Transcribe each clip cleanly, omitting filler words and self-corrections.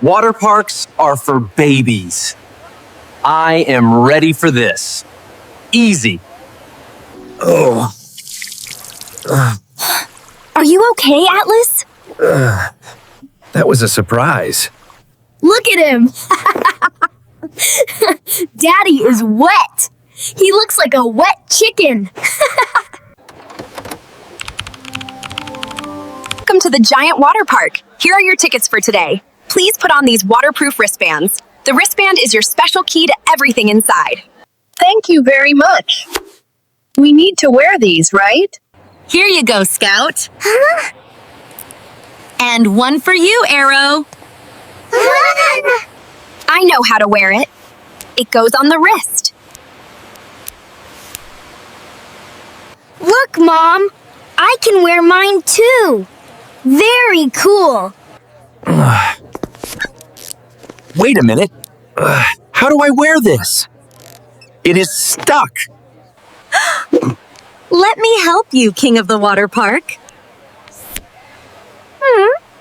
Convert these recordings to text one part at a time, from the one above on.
Water parks are for babies. I am ready for this. Easy. Oh. Are you okay, Atlas? That was a surprise. Look at him! Daddy is wet. He looks like a wet chicken. Welcome to the giant water park. Here are your tickets for today. Please put on these waterproof wristbands. The wristband is your special key to everything inside. Thank you very much. We need to wear these, right? Here you go, Scout. And one for you, Arrow. I know how to wear it. It goes on the wrist. Look, Mom. I can wear mine too. Very cool. Wait a minute. How do I wear this? It is stuck. Let me help you, King of the Water Park.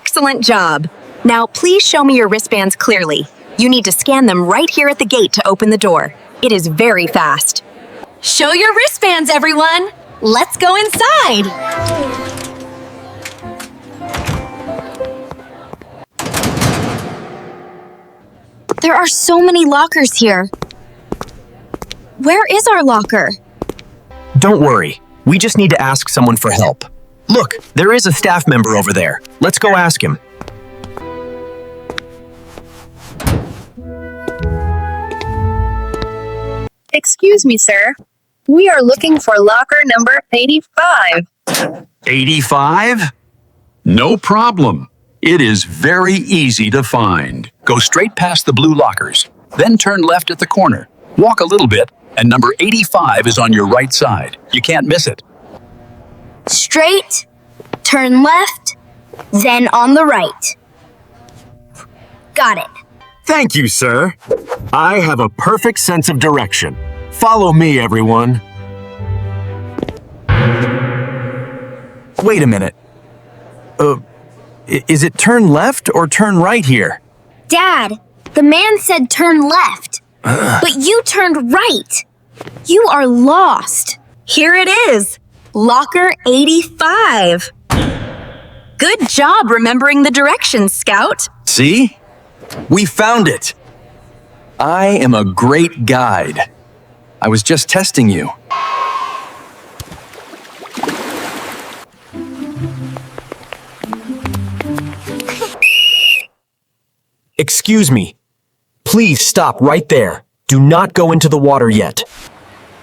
Excellent job. Now, please show me your wristbands clearly. You need to scan them right here at the gate to open the door. It is very fast. Show your wristbands, everyone. Let's go inside. There are so many lockers here. Where is our locker? Don't worry. We just need to ask someone for help. Look, there is a staff member over there. Let's go ask him. Excuse me, sir. We are looking for locker number 85. 85? No problem. It is very easy to find. Go straight past the blue lockers, then turn left at the corner. Walk a little bit, and number 85 is on your right side. You can't miss it. Straight, turn left, then on the right. Got it. Thank you, sir. I have a perfect sense of direction. Follow me, everyone. Wait a minute. Is it turn left or turn right here? Dad, the man said turn left, but you turned right. You are lost. Here it is. Locker 85. Good job remembering the directions, Scout. See? We found it. I am a great guide. I was just testing you. Excuse me. Please stop right there. Do not go into the water yet.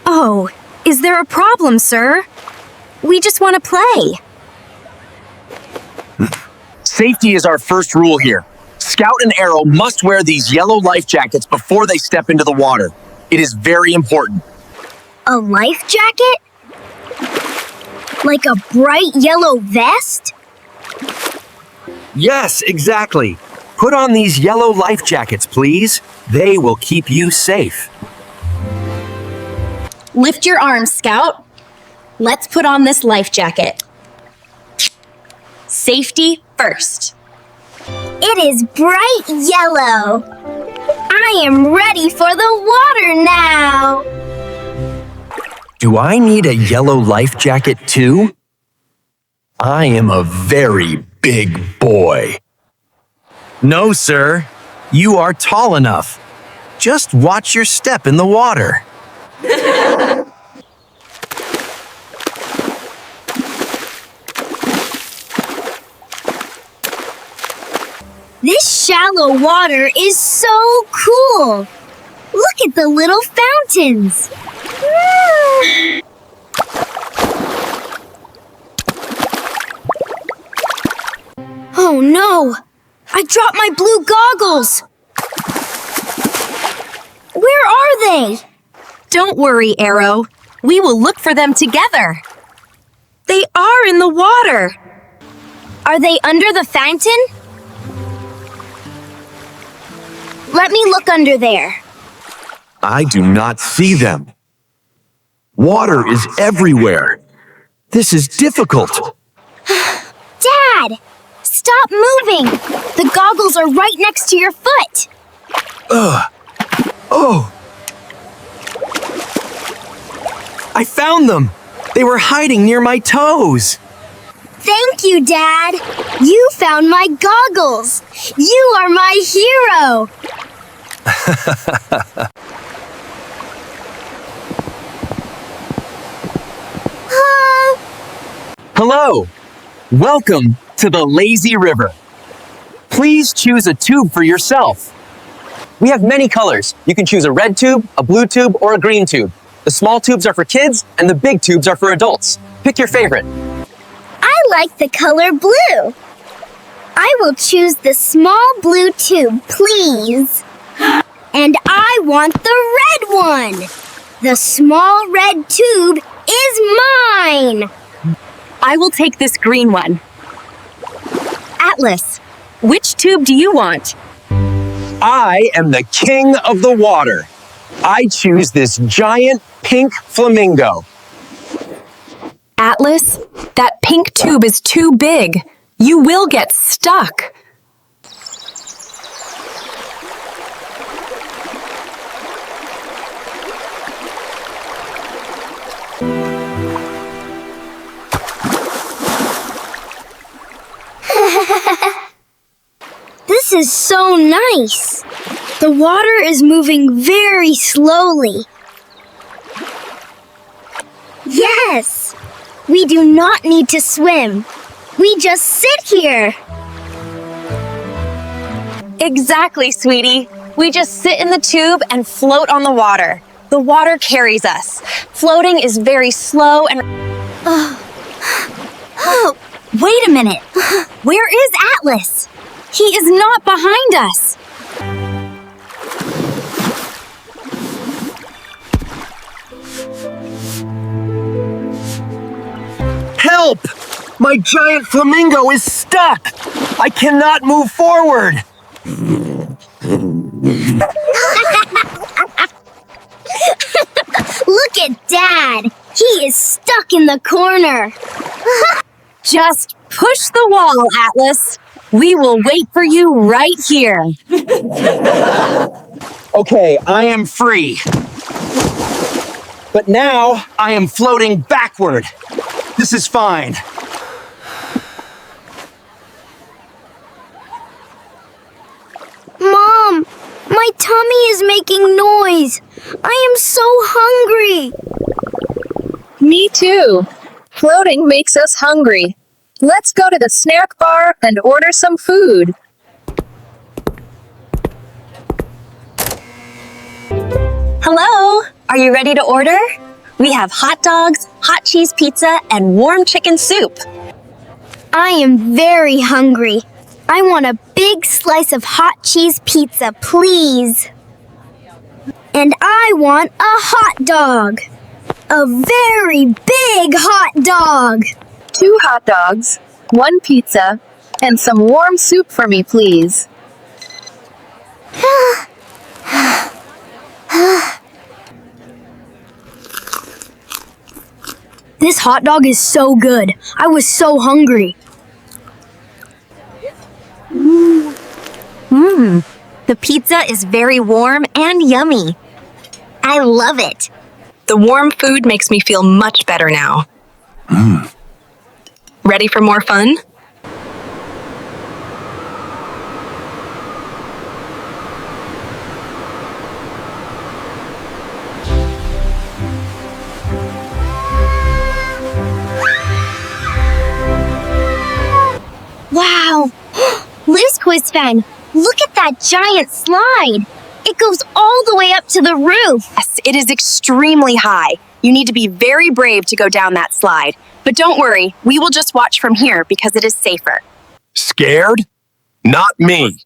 Oh, is there a problem, sir? We just want to play. Safety is our first rule here. Scout and Arrow must wear these yellow life jackets before they step into the water. It is very important. A life jacket? Like a bright yellow vest? Yes, exactly. Put on these yellow life jackets, please. They will keep you safe. Lift your arms, Scout. Let's put on this life jacket. Safety first. It is bright yellow. I am ready for the water now. Do I need a yellow life jacket too? I am a very big boy. No, sir. You are tall enough. Just watch your step in the water. This shallow water is so cool. Look at the little fountains. Oh no! I dropped my blue goggles! Where are they? Don't worry, Arrow. We will look for them together. They are in the water. Are they under the fountain? Let me look under there. I do not see them. Water is everywhere. This is difficult. Dad! Stop moving! The goggles are right next to your foot! Oh! I found them! They were hiding near my toes! Thank you, Dad! You found my goggles! You are my hero! Hello! Welcome to the lazy river. Please choose a tube for yourself. We have many colors. You can choose a red tube, a blue tube, or a green tube. The small tubes are for kids, and the big tubes are for adults. Pick your favorite. I like the color blue. I will choose the small blue tube, please. And I want the red one. The small red tube is mine. I will take this green one. Atlas, which tube do you want? I am the king of the water. I choose this giant pink flamingo. Atlas, that pink tube is too big. You will get stuck. This is so nice. The water is moving very slowly. Yes! We do not need to swim. We just sit here. Exactly, sweetie. We just sit in the tube and float on the water. The water carries us. Floating is very slow and... Oh, wait a minute. Where is Atlas? He is not behind us. Help! My giant flamingo is stuck! I cannot move forward! Look at Dad. He is stuck in the corner. Just push the wall, Atlas. We will wait for you right here. Okay, I am free. But now I am floating backward. This is fine. Mom, my tummy is making noise. I am so hungry. Me too. Floating makes us hungry. Let's go to the snack bar and order some food. Hello, are you ready to order? We have hot dogs, hot cheese pizza, and warm chicken soup. I am very hungry. I want a big slice of hot cheese pizza, please. And I want a hot dog. A very big hot dog. 2 hot dogs, 1 pizza, and some warm soup for me, please. This hot dog is so good. I was so hungry. The pizza is very warm and yummy. I love it. The warm food makes me feel much better now. Ready for more fun? Wow! Liz Quiz fan, look at that giant slide. It goes all the way up to the roof. Yes, it is extremely high. You need to be very brave to go down that slide. But don't worry, we will just watch from here because it is safer. Scared? Not me.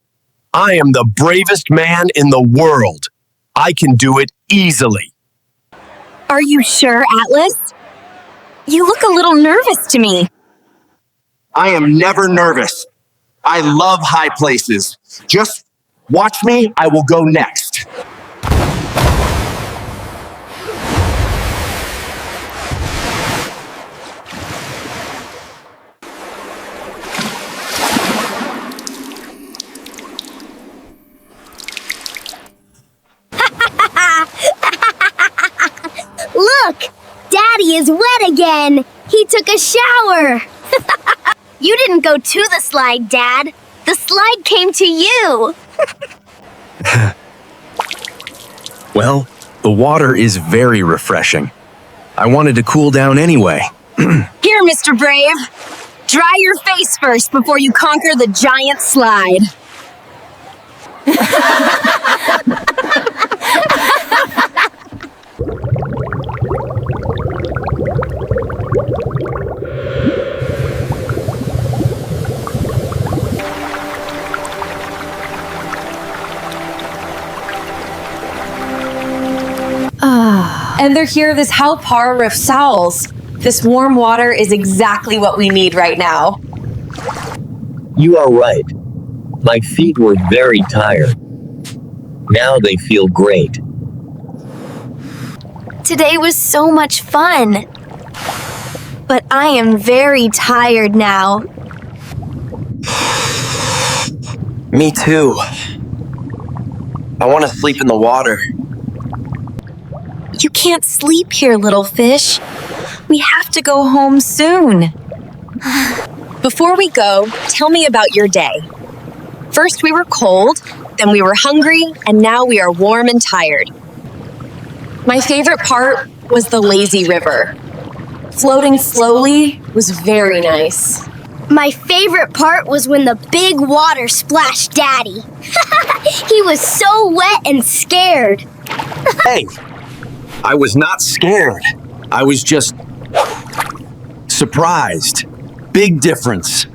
I am the bravest man in the world. I can do it easily. Are you sure, Atlas? You look a little nervous to me. I am never nervous. I love high places. Just watch me, I will go next. Daddy is wet again. He took a shower. You didn't go to the slide, Dad. The slide came to you. Well, the water is very refreshing. I wanted to cool down anyway. Here, Mr. Brave. Dry your face first before you conquer the giant slide. And they're here this how par of Sowls. This warm water is exactly what we need right now. You are right. My feet were very tired. Now they feel great. Today was so much fun. But I am very tired now. Me too. I want to sleep in the water. You can't sleep here, little fish. We have to go home soon. Before we go, tell me about your day. First we were cold, then we were hungry, and now we are warm and tired. My favorite part was the lazy river. Floating slowly was very nice. My favorite part was when the big water splashed Daddy. He was so wet and scared. Hey, I was not scared. I was just surprised. Big difference.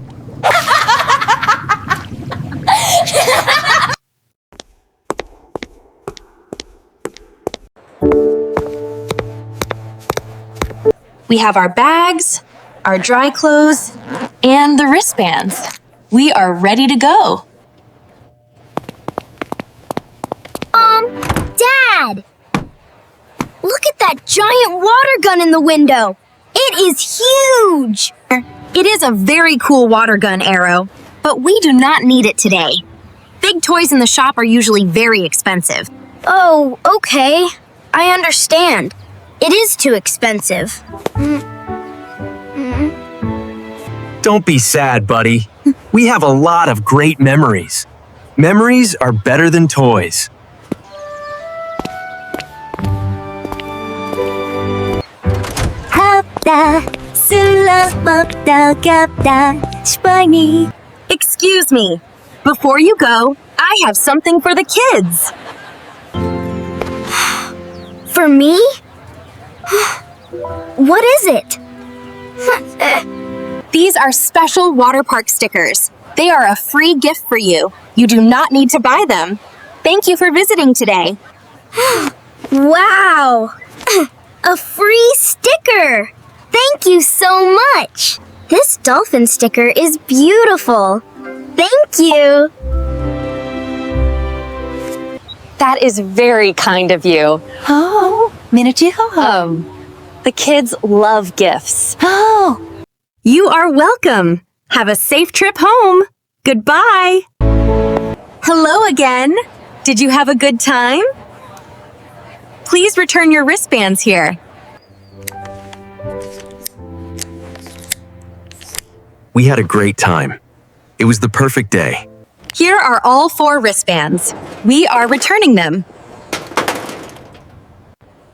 We have our bags, our dry clothes, and the wristbands. We are ready to go. Dad! Look at that giant water gun in the window. It is huge. It is a very cool water gun, Arrow, but we do not need it today. Big toys in the shop are usually very expensive. Oh, okay. I understand. It is too expensive. Don't be sad, buddy. We have a lot of great memories. Memories are better than toys. Excuse me. Before you go, I have something for the kids. For me? What is it? These are special water park stickers. They are a free gift for you. You do not need to buy them. Thank you for visiting today. Wow! A free sticker! Thank you so much! This dolphin sticker is beautiful. Thank you! That is very kind of you. Oh, Minachiho. The kids love gifts. Oh, you are welcome. Have a safe trip home. Goodbye. Hello again. Did you have a good time? Please return your wristbands here. We had a great time. It was the perfect day. Here are all 4 wristbands. We are returning them.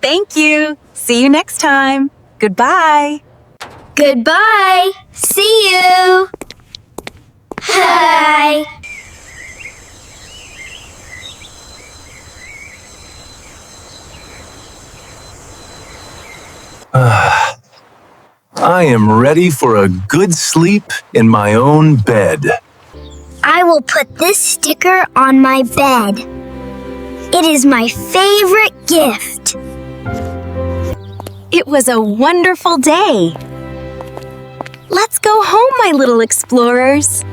Thank you. See you next time. Goodbye. Goodbye! See you! Hi! I am ready for a good sleep in my own bed. I will put this sticker on my bed. It is my favorite gift. It was a wonderful day. Let's go home, my little explorers.